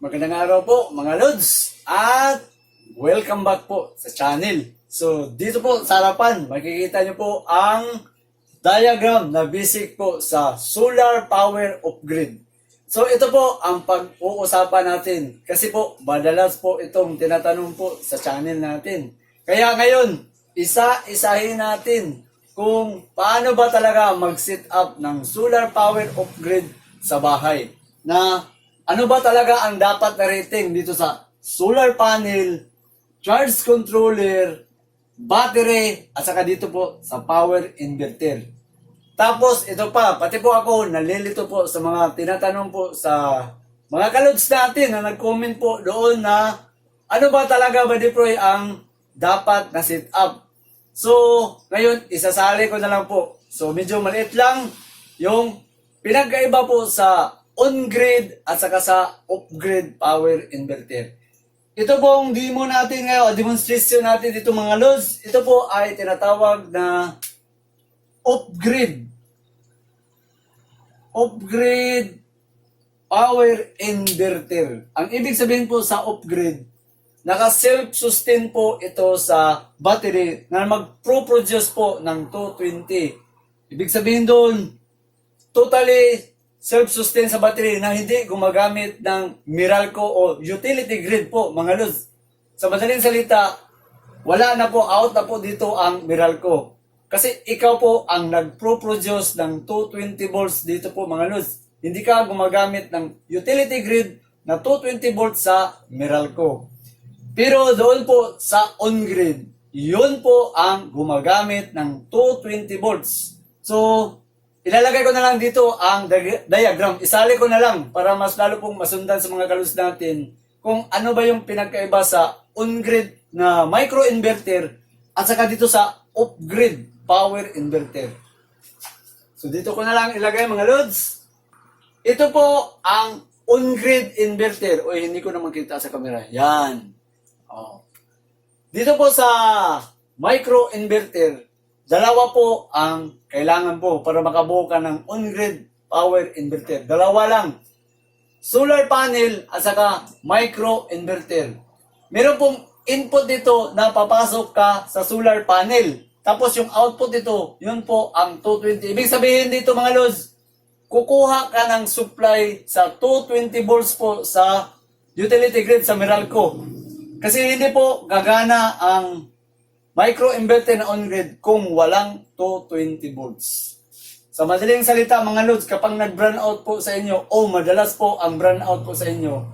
Magandang araw po mga Lods at welcome back po sa channel. So dito po sa harapan makikita nyo po ang diagram na basic po sa solar power off-grid. So ito po ang pag-uusapan natin kasi po madalas po itong tinatanong po sa channel natin. Kaya ngayon isa-isahin natin kung paano ba talaga mag-set up ng solar power off-grid sa bahay na ano ba talaga ang dapat na rating dito sa solar panel, charge controller, battery, at saka dito po sa power inverter. Tapos ito pa, pati po ako nalilito po sa mga tinatanong po sa mga kalods natin na nag-comment po doon na ano ba talaga ba deploy ang dapat na setup. So, ngayon isasali ko na lang po. So, medyo maliit lang yung pinagkaiba po sa on-grid at saka sa off-grid power inverter. Ito pong demo natin ngayon, demonstration natin dito mga lods, ito po ay tinatawag na off-grid. Off-grid power inverter. Ang ibig sabihin po sa off-grid, naka-self-sustain po ito sa battery na mag-produce po ng 220. Ibig sabihin doon, totally self-sustain sa battery na hindi gumagamit ng Meralco o utility grid po, mga lods. Sa madaling salita, wala na po, out na po dito ang Meralco. Kasi ikaw po ang nag-produce ng 220 volts dito po, mga lods. Hindi ka gumagamit ng utility grid na 220 volts sa Meralco. Pero doon po sa on-grid, yun po ang gumagamit ng 220 volts. So, ilalagay ko na lang dito ang diagram. Isali ko na lang para mas lalo pong masundan sa mga kalus natin kung ano ba yung pinagkaiba sa on-grid na microinverter at saka dito sa off-grid power inverter. So dito ko na lang ilagay mga lods. Ito po ang on-grid inverter. O hindi ko na makita sa camera. Yan. Oh. Dito po sa microinverter, dalawa po ang kailangan po para makabuo ka ng on-grid power inverter. Dalawa lang. Solar panel at saka micro-inverter. Meron pong input dito na papasok ka sa solar panel. Tapos yung output dito, yun po ang 220. Ibig sabihin dito mga lods, kukuha ka ng supply sa 220 volts po sa utility grid sa Meralco. Kasi hindi po gagana ang microinverter na on-grid kung walang 220 volts. Sa madaling salita mga lods, kapag nag-burn out po sa inyo o madalas po ang burn out po sa inyo,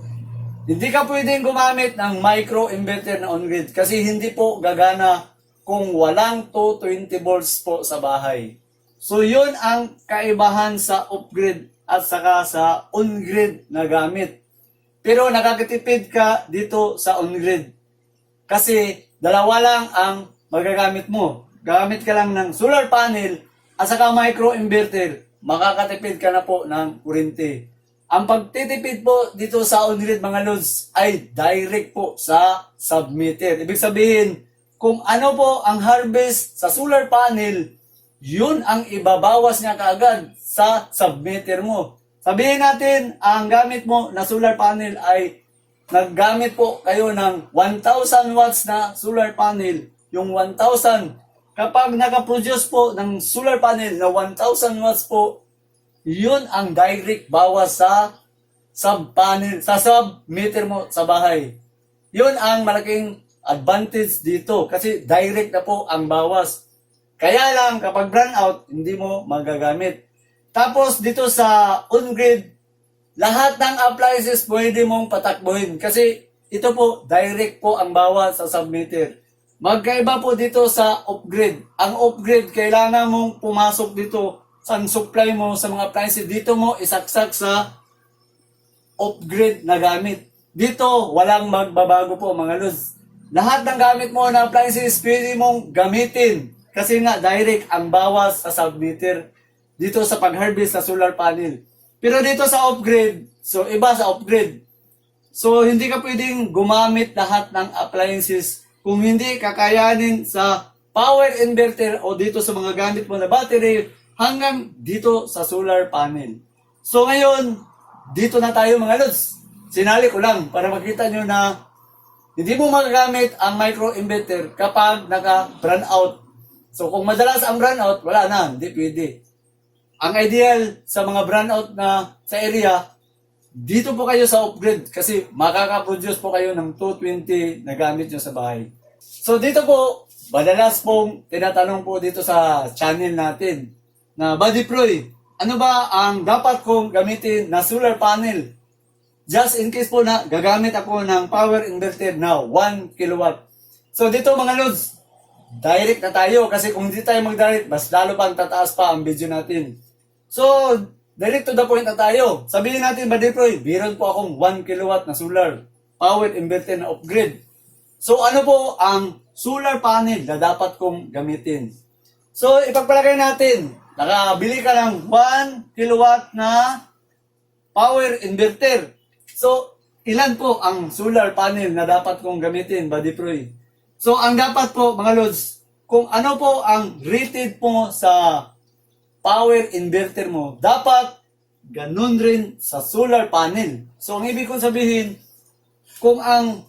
hindi ka pwedeng gumamit ng microinverter na on-grid kasi hindi po gagana kung walang 220 volts po sa bahay. So yun ang kaibahan sa off-grid at saka sa on-grid na gamit. Pero nakakatipid ka dito sa on-grid kasi dalawa lang ang magagamit mo. Gamit ka lang ng solar panel at saka microinverter. Makakatipid ka na po ng kuryente. Ang pagtitipid po dito sa on-grid mga lods ay direct po sa submeter. Ibig sabihin, kung ano po ang harvest sa solar panel, yun ang ibabawas niya kaagad sa submeter mo. Sabihin natin, ang gamit mo na solar panel ay naggamit po kayo ng 1,000 watts na solar panel. Yung 1,000, kapag nakaproduce po ng solar panel na 1,000 watts po, yun ang direct bawas sa sub-panel, sa sub-meter mo sa bahay. Yun ang malaking advantage dito kasi direct na po ang bawas. Kaya lang kapag run out, hindi mo magagamit. Tapos dito sa on-grid, lahat ng appliances pwede mong patakbuhin kasi ito po, direct po ang bawas sa submeter. Magkaiba po dito sa off-grid. Ang off-grid, kailangan mong pumasok dito sa supply mo sa mga appliances. Dito mo isaksak sa off-grid na gamit. Dito, walang magbabago po mga lods. Lahat ng gamit mo na appliances, pwede mong gamitin. Kasi nga, direct ang bawas sa submeter dito sa pag-harvest sa solar panel. Pero dito sa off-grid, so iba sa off-grid. So hindi ka pwedeng gumamit lahat ng appliances kung hindi kakayanin sa power inverter o dito sa mga gamit mo na battery hanggang dito sa solar panel. So ngayon, dito na tayo mga lods. sinali ko lang para makita nyo na hindi mo magagamit ang microinverter kapag naka-brownout out. So kung madalas ang brownout, wala na, hindi pwede. Ang ideal sa mga brownout na sa area, dito po kayo sa off-grid kasi makaka-produce po kayo ng 220 na gamit nyo sa bahay. So dito po, madalas pong tinatanong po dito sa channel natin na Buddy Proy, ano ba ang dapat kong gamitin na solar panel? Just in case po na gagamit ako ng power inverter na 1 kilowatt. So dito mga lods, direct na tayo kasi kung hindi tayo mag-direct, mas lalo pang tataas pa ang video natin. So, direct to the point na tayo. Sabihin natin, Buddy Proy, biron po akong 1 kilowatt na solar power inverter na off-grid. So, ano po ang solar panel na dapat kong gamitin? So, ipagpalagay natin, nakabili ka ng 1 kilowatt na power inverter. So, ilan po ang solar panel na dapat kong gamitin, Buddy Proy? So, ang dapat po, mga lods, kung ano po ang rated po sa power inverter mo, dapat ganun rin sa solar panel. So, ang ibig kong sabihin, kung ang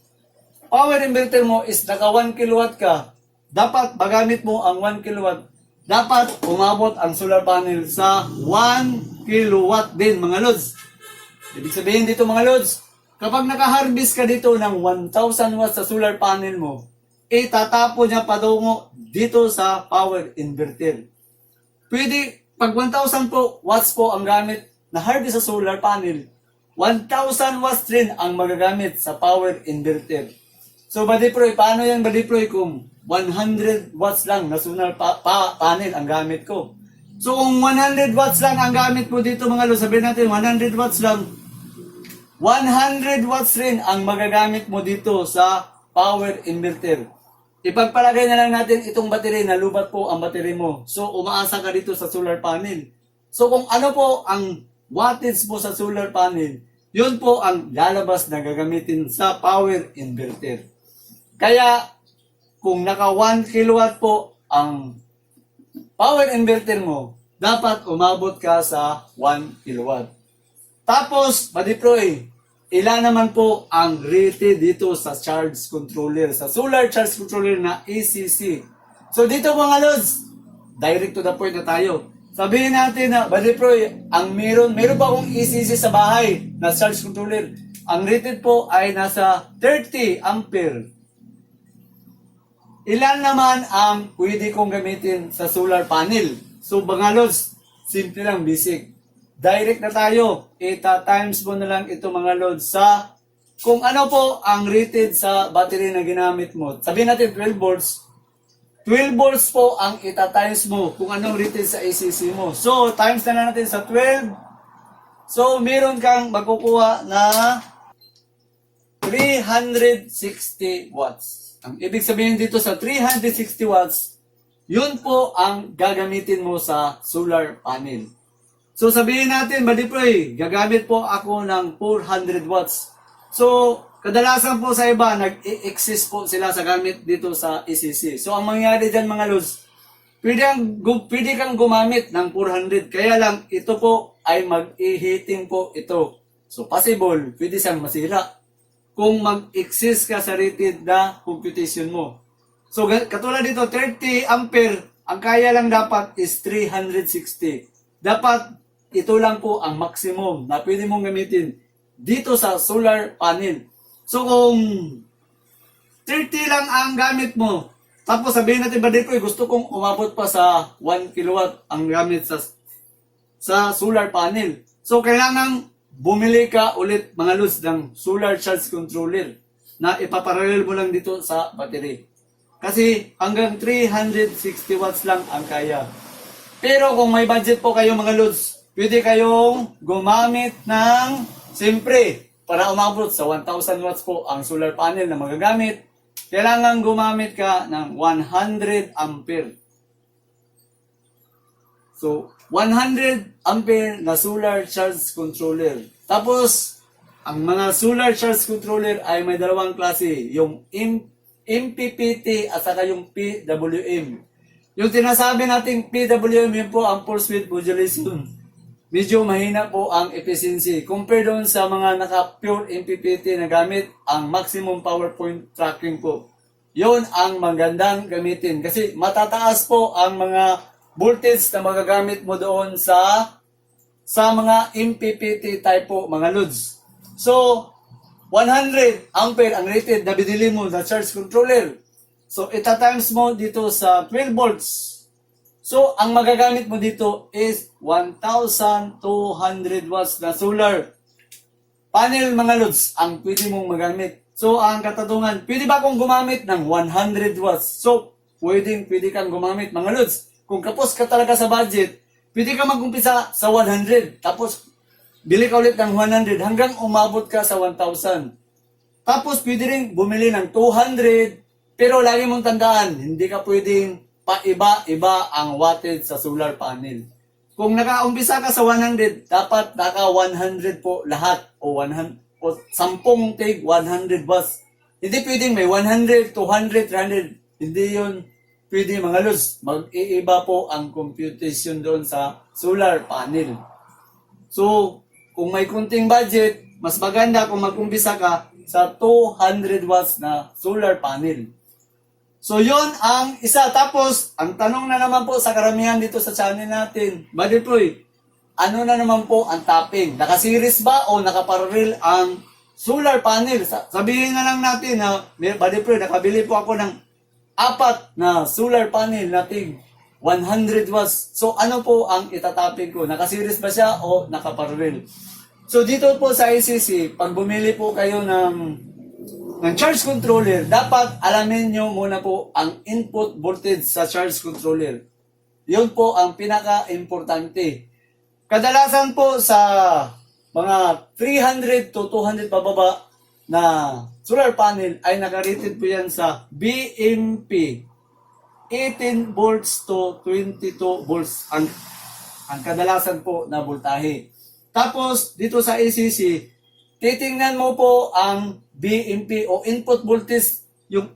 power inverter mo is naka 1 kilowatt ka, dapat magamit mo ang 1 kilowatt, dapat umabot ang solar panel sa 1 kilowatt din, mga lods. Ibig sabihin dito, mga lods, kapag naka-harvest ka dito ng 1,000 watts sa solar panel mo, itatapon niya padungo dito sa power inverter. Pwede, pag 1,000 po watts po ang gamit na harvest sa solar panel, 1,000 watts rin ang magagamit sa power inverter. So, Buddy Proy, paano yan, Buddy Proy, kung 100 watts lang na solar panel ang gamit ko? So, kung 100 watts lang ang gamit mo dito, mga lo, sabihin natin, 100 watts lang, 100 watts rin ang magagamit mo dito sa power inverter. Ipagpalagay na lang natin itong battery na lubat po ang battery mo. So, umaasa ka dito sa solar panel. So, kung ano po ang wattage mo sa solar panel, yun po ang lalabas na gagamitin sa power inverter. Kaya, kung naka 1 kilowatt po ang power inverter mo, dapat umabot ka sa 1 kilowatt. Tapos, Buddy Proy, ilan naman po ang rated dito sa charge controller, sa solar charge controller na ECC. So dito mga lods, direct to the point na tayo. Sabihin natin na, Buddy Proy, meron pa akong ECC sa bahay na charge controller. Ang rated po ay nasa 30 ampere. Ilan naman ang pwede kong gamitin sa solar panel? So mga lods, simple lang, basic. Direct na tayo. Times mo na lang ito mga loads sa kung ano po ang rated sa battery na ginamit mo. Sabihin natin 12 volts. 12 volts po ang times mo kung anong rated sa ACC mo. So, times na lang natin sa 12. So, meron kang makukuha na 360 watts. Ang ibig sabihin dito sa 360 watts, yun po ang gagamitin mo sa solar panel. So sabihin natin, Buddy Proy, gagamit po ako ng 400 watts. So, kadalasan po sa iba, nag-exist po sila sa gamit dito sa ECC. So, ang mangyari dyan mga lods, pwede kang gumamit ng 400. Kaya lang, ito po ay mag-i-heating po ito. So, possible, pwede siyang masira kung mag-exist ka sa rated na computation mo. So, katulad dito, 30 ampere, ang kaya lang dapat is 360. Dapat ito lang po ang maximum na pwede mong gamitin dito sa solar panel. So kung 30 lang ang gamit mo, tapos sabihin natin, Buddy Proy, gusto kong umabot pa sa 1 kilowatt ang gamit sa solar panel. So kailangan bumili ka ulit mga lods ng solar charge controller na ipaparallel mo lang dito sa battery. Kasi hanggang 360 watts lang ang kaya. Pero kung may budget po kayo mga lods, pwede kayong gumamit ng, siyempre, para umabot sa 1,000 watts po ang solar panel na magagamit, kailangan gumamit ka ng 100 ampere. So, 100 ampere na solar charge controller. Tapos, ang mga solar charge controller ay may dalawang klase, yung MPPT at saka yung PWM. Yung tinasabi nating PWM, yun po ang pulse width modulation. medyo mahina po ang efficiency. Compare doon sa mga naka-pure MPPT na gamit, ang maximum power point tracking po. Yon ang magandang gamitin kasi matataas po ang mga voltage na magagamit mo doon sa mga MPPT type po, mga loads. So, 100 ampere ang rated na binili mo na charge controller. So, ita-times mo dito sa 12 volts. So, ang magagamit mo dito is 1,200 watts na solar panel, mga loads, ang pwede mong magamit. So, ang katatungan, pwede ba akong gumamit ng 100 watts? So, pwede kang gumamit, mga loads. Kung kapos ka talaga sa budget, pwede ka mag-umpisa sa 100. Tapos, bili ka ulit ng 100 hanggang umabot ka sa 1,000. Tapos, pwede rin bumili ng 200. Pero lagi mong tandaan, hindi ka pwedeng paiba-iba ang wattage sa solar panel. Kung nakaumpisa ka sa 100, dapat naka 100 po lahat o 100 o 10 take 100 watts. Hindi pwedeng may 100, 200, 300. Hindi yun pwede, mga lods. Mag-iiba po ang computation doon sa solar panel. So, kung may kunting budget, mas maganda kung mag-umpisa ka sa 200 watts na solar panel. So, yon ang isa. Tapos, ang tanong na naman po sa karamihan dito sa channel natin, Buddy Proy, ano na naman po ang topping? Naka-series ba o naka-parallel ang solar panel? Sabihin na lang natin na, Buddy Proy, nakabili po ako ng 4 na solar panel na tig 100 watts. So, ano po ang itatopping ko? Naka-series ba siya o naka-parallel? So, dito po sa ICC, pag bumili po kayo ng charge controller, dapat alamin nyo muna po ang input voltage sa charge controller. Yun po ang pinaka-importante. Kadalasan po sa mga 300 to 200 pababa na solar panel ay nakarated po yan sa BMP. 18 volts to 22 volts ang kadalasan po na voltahe. Tapos dito sa ACC, titingnan mo po ang BMP o input voltage, yung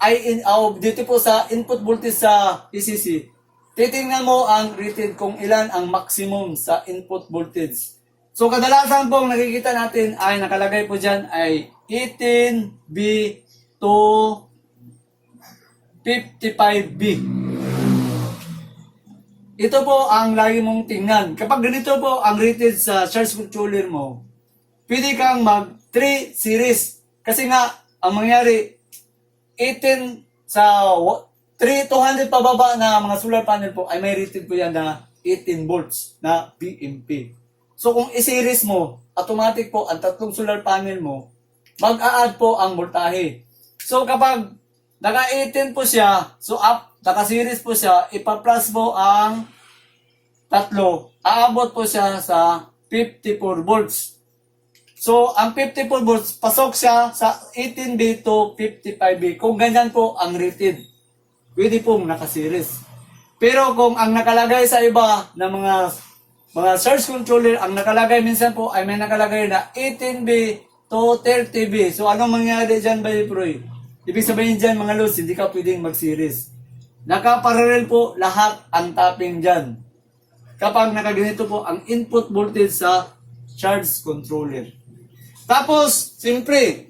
dito po sa input voltage sa ACC. Titingnan mo ang rated kung ilan ang maximum sa input voltage. So kadalasan pong nakikita natin ay nakalagay po dyan ay 18B to 55B. Ito po ang lagi mong tingnan. Kapag ganito po ang rated sa charge controller mo, pwede kang mag 3 series. Kasi nga, ang mangyari, 18 sa 200 pababa na mga solar panel po ay may rated po yan na 18 volts na BMP. So kung i-series mo, automatic po ang tatlong solar panel mo, mag-a-add po ang voltahe. So kapag naka-18 po siya, so naka-series po siya, ipa-plus mo ang tatlo, aabot po siya sa 54 volts. So ang 54 volts, pasok siya sa 18B to 55B. Kung ganyan po ang rated, pwede pong naka-series. Pero kung ang nakalagay sa iba na mga charge controller, ang nakalagay minsan po ay may nakalagay na 18B to 30B. So anong mangyari dyan, Buddy Proy? Ibig sabihin dyan, mga lods, hindi ka pwedeng mag-series. Nakaparallel po lahat ang tapping dyan. Kapag nakaganito po ang input voltage sa charge controller. Tapos, siyempre,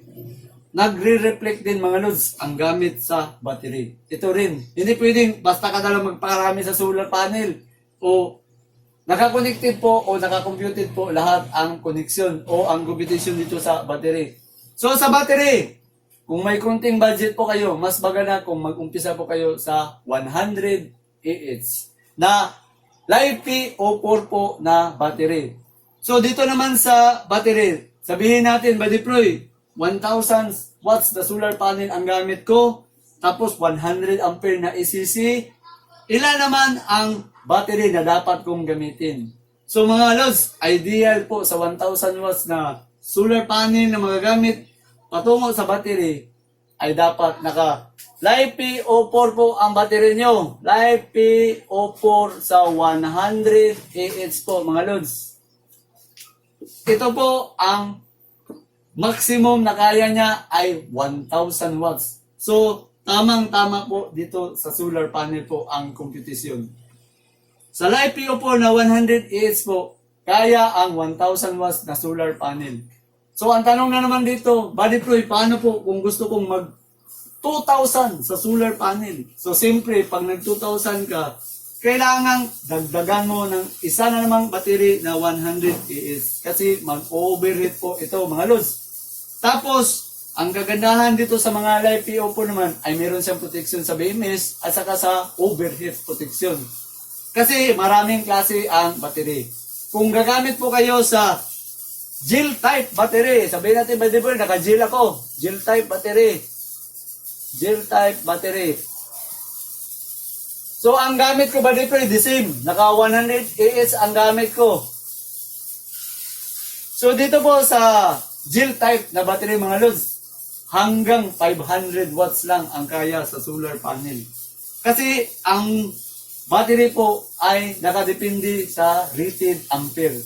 nagre-reflect din, mga lods, ang gamit sa battery. Ito rin, hindi pwedeng basta ka na lang magpakarami sa solar panel o naka-connected po o naka-computed po lahat ang connection o ang computation dito sa battery. So sa battery, kung may kunting budget po kayo, mas maganda kung mag-umpisa po kayo sa 100 AH na live P04 po na battery. So dito naman sa battery, sabihin natin, Buddy Proy, 1,000 watts na solar panel ang gamit ko, tapos 100 ampere na ACC. Ilan naman ang battery na dapat kong gamitin? So mga lods, ideal po sa 1,000 watts na solar panel na magagamit patungo sa battery ay dapat naka live P04 po ang battery nyo. Live P04 sa 100 AH po, mga lods. Ito po ang maximum na kaya niya ay 1,000 watts. So, tamang-tama po dito sa solar panel po ang computation. Sa live PO4 na 100 AH po, kaya ang 1,000 watts na solar panel. So ang tanong na naman dito, Buddy Proy, paano po kung gusto kong mag 2,000 sa solar panel? So siyempre, pag nag 2,000 ka, kailangan dagdagan mo ng isa na namang battery na 100 AS kasi mag-overheat po ito mga lods. Tapos, ang kagandahan dito sa mga live PO po naman ay meron siyang protection sa BMS at saka sa overheat protection. Kasi maraming klase ang battery. Kung gagamit po kayo sa gel type battery, sabihin natin, Buddy Proy, naka-gel ako, gel type battery. Gel type battery. So, ang gamit ko, Buddy Proy, the same. Naka 100 AS ang gamit ko. So, dito po sa gel type na battery, mga lods, hanggang 500 watts lang ang kaya sa solar panel. Kasi, ang battery po ay nakadepende sa rated ampere.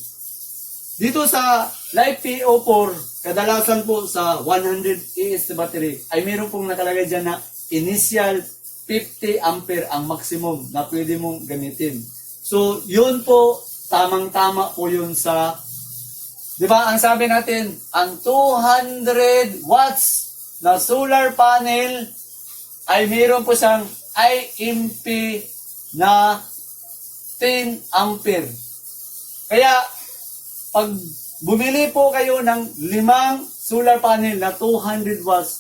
Dito sa Live PO4, kadalasan po sa 100 AS na battery, ay meron pong nakalagay dyan na initial 50 ampere ang maximum na pwede mong gamitin. So, yun po, tamang-tama po yun sa, di ba, ang sabi natin, ang 200 watts na solar panel ay meron po siyang IMP na 10 ampere. Kaya, pag bumili po kayo ng 5 solar panel na 200 watts,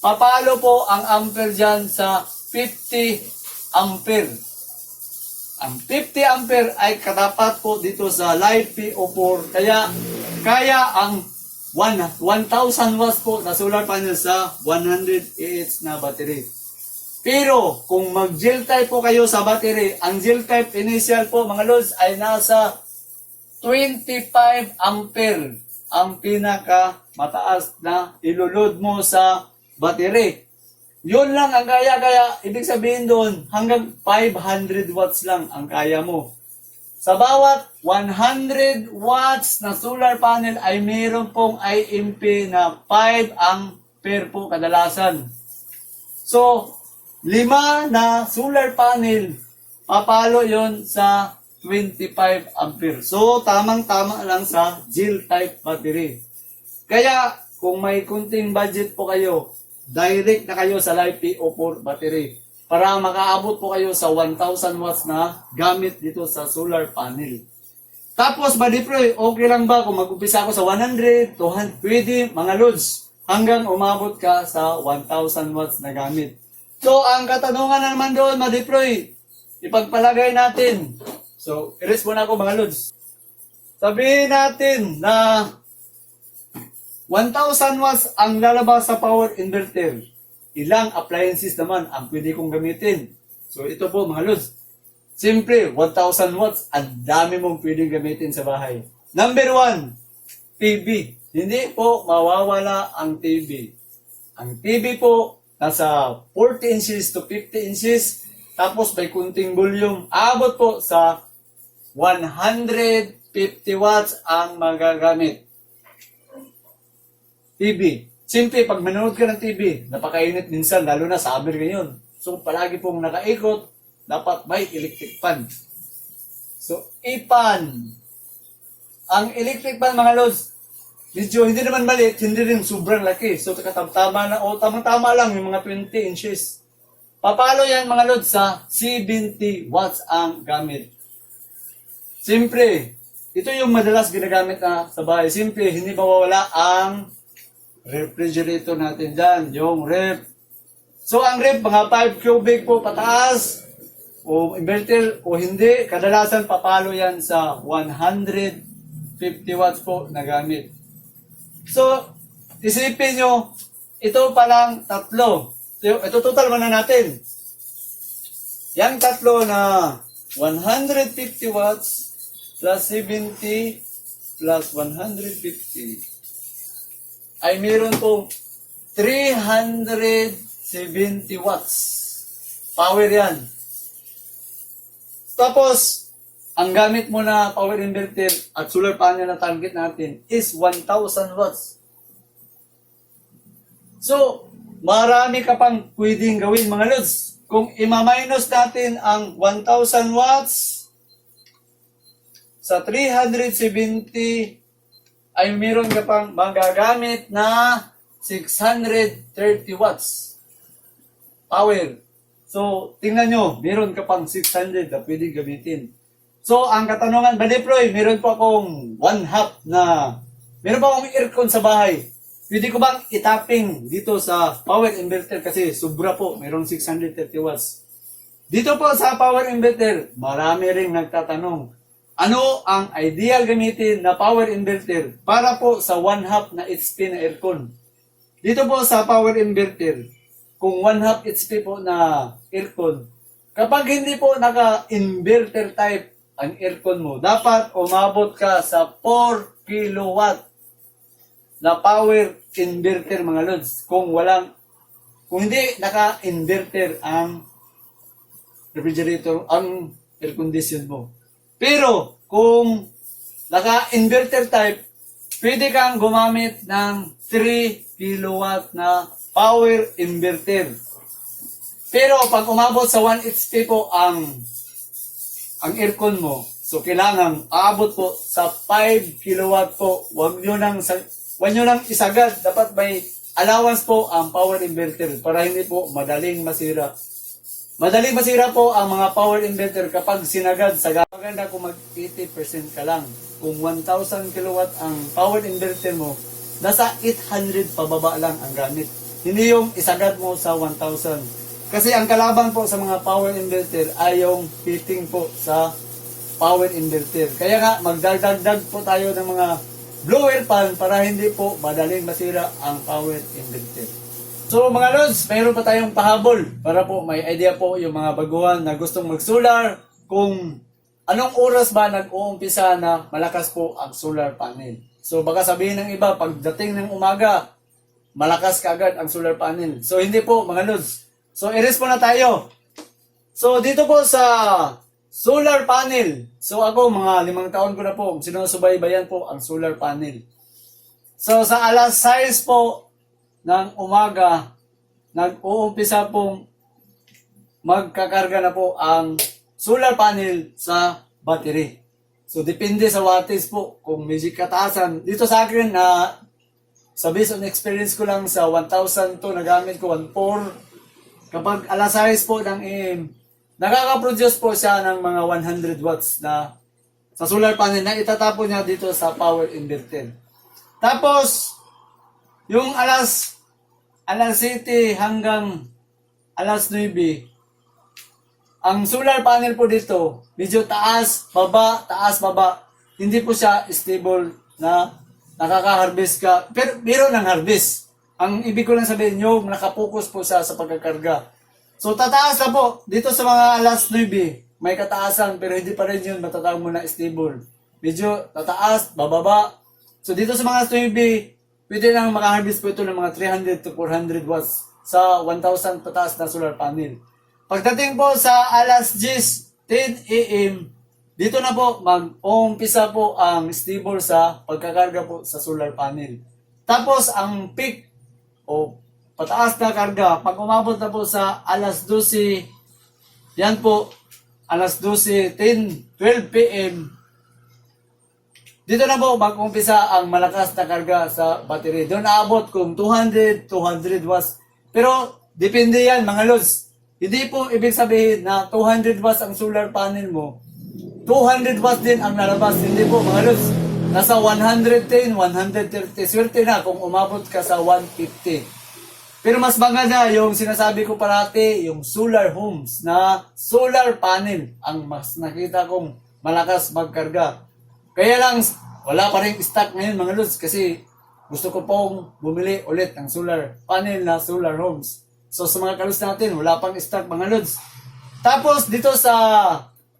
papalo po ang ampere dyan sa 50 ampere. Ang 50 ampere ay katapat po dito sa Live PO4. Kaya ang 1,000 watts po na solar panel sa 100 AH na battery. Pero kung mag-gel type po kayo sa battery, ang gel type initial po mga lods ay nasa 25 ampere ang pinaka mataas na ilulod mo sa battery. Yun lang ang kaya ibig sabihin doon, hanggang 500 watts lang ang kaya mo. Sa bawat 100 watts na solar panel ay mayroon pong IMP na 5 ampere po kadalasan. So, 5 na solar panel, papalo yon sa 25 ampere. So, tamang-tama lang sa gel type battery. Kaya, kung may kunting budget po kayo, direct na kayo sa Live PO4 battery para makaabot po kayo sa 1,000 watts na gamit dito sa solar panel. Tapos, Buddy Proy, okay lang ba kung mag-upisa ako sa 100, 200, pwede mga loads hanggang umabot ka sa 1,000 watts na gamit. So, ang katanungan naman doon, Buddy Proy, ipagpalagay natin. So, erase muna ako mga loads. Sabihin natin na 1,000 watts ang lalabas sa power inverter. Ilang appliances naman ang pwede kong gamitin. So ito po mga lods. Siyempre, 1,000 watts, ang dami mong pwedeng gamitin sa bahay. Number 1, TV. Hindi po mawawala ang TV. Ang TV po, nasa 40 inches to 50 inches. Tapos may kunting volume. Abot po sa 150 watts ang magagamit. TV. Siyempre, pag manonood ka ng TV, napakainit minsan, lalo na summer ngayon. So, palagi pong nakaikot, dapat may electric fan. So, ipan. Ang electric fan, mga lods, medyo hindi naman maliit, hindi rin sobrang laki. So, tama na, o tamang-tama lang, yung mga 20 inches. Papalo yan, mga lods, sa 70 watts ang gamit. Siyempre, ito yung madalas ginagamit na sa bahay. Siyempre, hindi mawawala ang refrigerator natin dyan, yung ref. So, ang ref, mga 5 cubic po pataas, o inverter, o hindi, kadalasan papalo yan sa 150 watts po na gamit. So, isipin nyo, ito palang tatlo. Ito total muna natin. Yang tatlo na 150 watts plus 70 plus 150 ay meron pong 370 watts. Power yan. Tapos, ang gamit mo na power inverter at solar panel na target natin is 1,000 watts. So, marami ka pang pwedeng gawin mga lods. Kung ima-minus natin ang 1,000 watts sa 370 ay meron ka pang magagamit na 630 watts power. So, tingnan nyo, meron ka pang 600 na pwede gamitin. So, ang katanungan, ba-deploy, meron po akong 1/2 na, meron pa akong aircon sa bahay. Pwede ko bang itapping dito sa power inverter kasi sobra po, merong 630 watts. Dito po sa power inverter, marami ring nagtatanong, ano ang ideal gamitin na power inverter para po sa 1/2 na HP na aircon? Dito po sa power inverter, kung 1/2 HP po na aircon, kapag hindi po naka-inverter type ang aircon mo, dapat umabot ka sa 4 kilowatt na power inverter mga lods. Kung hindi naka-inverter ang refrigerator, ang air condition mo. Pero, kung naka-inverter type, pwede kang gumamit ng 3 kilowatt na power inverter. Pero, pag umabot sa 1 HP po ang aircon mo, so kailangan aabot po sa 5 kilowatt po. Huwag nyo nang isagad. Dapat may allowance po ang power inverter para hindi po madaling masira. Madaling masira po ang mga power inverter kapag sinagad. Maganda kung mag 80% ka lang. Kung 1,000 kilowatt ang power inverter mo, nasa 800 pababa lang ang gamit. Hindi yung isagad mo sa 1,000. Kasi ang kalaban po sa mga power inverter ay yung fitting po sa power inverter. Kaya nga, magdagdag po tayo ng mga blower fan para hindi po madaling masira ang power inverter. So mga lods, mayroon pa tayong pahabol para po may idea po yung mga baguhan na gustong mag-solar kung anong oras ba nag-uumpisa na malakas po ang solar panel. So baka sabihin ng iba, pagdating ng umaga, malakas kaagad ang solar panel. So hindi po mga lods. So i-rest po na tayo. So dito po sa solar panel, so ako mga 5 taon ko na po, sinusubaybayan po ang solar panel. So sa alas 6 po ng umaga, nag-uumpisa pong magkakarga na po ang solar panel sa battery. So, depende sa wattage po kung medyo kataasan. Dito sa akin na sa based on experience ko lang sa 1,000 to nagamit ko 1,400. Kapag alas 6 po ng AM, nakaka-produce po siya ng mga 100 watts na sa solar panel na itatapon niya dito sa power inverter. Tapos, yung alas 7 hanggang alas 9, ang solar panel po dito, medyo taas, baba. Hindi po siya stable na nakaka-harvest ka. Pero meron ng harvest. Ang ibig ko lang sabihin, yung nakapokus po siya sa pagkakarga. So tataas na po. Dito sa mga alas 9, may kataasan pero hindi pa rin yun matatawag mo na stable. Medyo tataas, bababa. So dito sa mga alas 9, pwede lang makaharvest po ito ng mga 300 to 400 watts sa 1,000 pataas na solar panel. Pagdating po sa alas 10 AM, dito na po mag-uumpisa po ang stable sa pagkakarga po sa solar panel. Tapos ang peak o pataas na karga, pag umabot na po sa alas 12, yan po, alas 12, 10, 12 PM, dito na po mag-umpisa ang malakas na karga sa battery. Doon naabot kung 200 watts. Pero depende yan mga lods. Hindi po ibig sabihin na 200 watts ang solar panel mo, 200 watts din ang lalabas. Hindi po mga lods. Nasa 110, 130. Swerte na kung umabot ka sa 150. Pero mas maganda yung sinasabi ko parati, yung solar homes na solar panel ang mas nakita kong malakas magkarga. Kaya lang, wala pa rin stock ngayon mga lods kasi gusto ko pong bumili ulit ng solar panel na solar homes. So sa mga kalos natin, wala pang stock mga lods. Tapos dito sa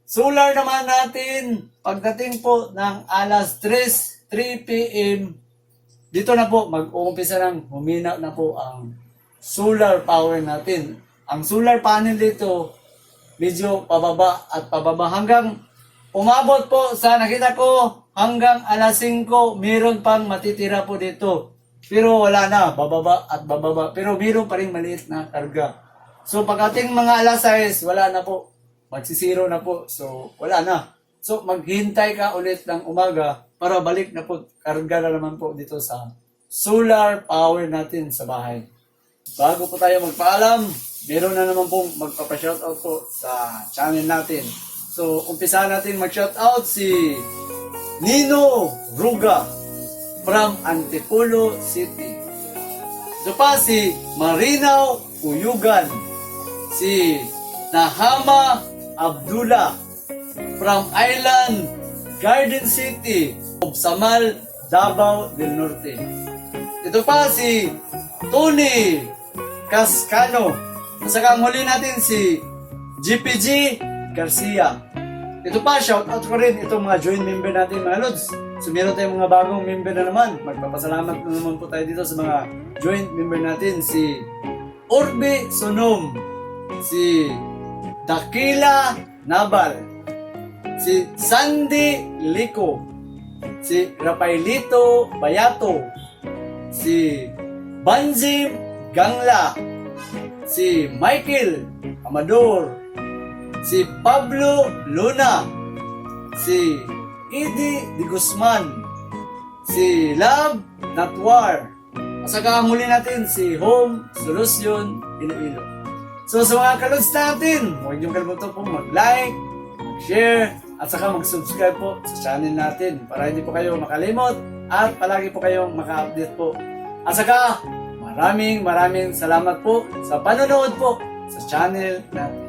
solar naman natin, pagdating po ng alas 3 PM, dito na po mag-uumpisa ng humina na po ang solar power natin. Ang solar panel dito, medyo pababa at pababa hanggang umabot po sa nakita ko hanggang alas 5, meron pang matitira po dito. Pero wala na, bababa at bababa. Pero meron pa rin maliit na karga. So pagdating mga alas 6, wala na po. Magsisiro na po. So wala na. So, maghintay ka ulit ng umaga para balik na po, karga na naman po dito sa solar power natin sa bahay. Bago po tayo magpaalam, meron na naman pong magpapa-shoutout po sa channel natin. So, umpisa natin mag-shoutout si Nino Ruga from Antipolo City. Ito pa si Marinaw Uyugan, si Nahama Abdullah from Island Garden City of Samal, Davao del Norte. Ito pa si Tony Cascano. Saka ang huli natin si GPG Garcia. Ito pa, shoutout ko rin itong mga joint member natin mga Lods. So meron tayong mga bagong member na naman. Magpapasalamat na naman po tayo dito sa mga joint member natin. Si Orbe Sonom, si Dakila Nabal, si Sandy Lico, si Rafaelito Bayato, si Banjim Gangla, si Michael Amador, si Pablo Luna, si Idi Di Guzman, si Love Natwar, at saka ang huli natin si Home Solution Iloilo. So sa mga kalods natin, huwag niyong kalimutan po mag-like, mag-share, at saka mag-subscribe po sa channel natin para hindi po kayo makalimot at palagi po kayong maka-update po. At saka maraming salamat po sa panonood po sa channel natin.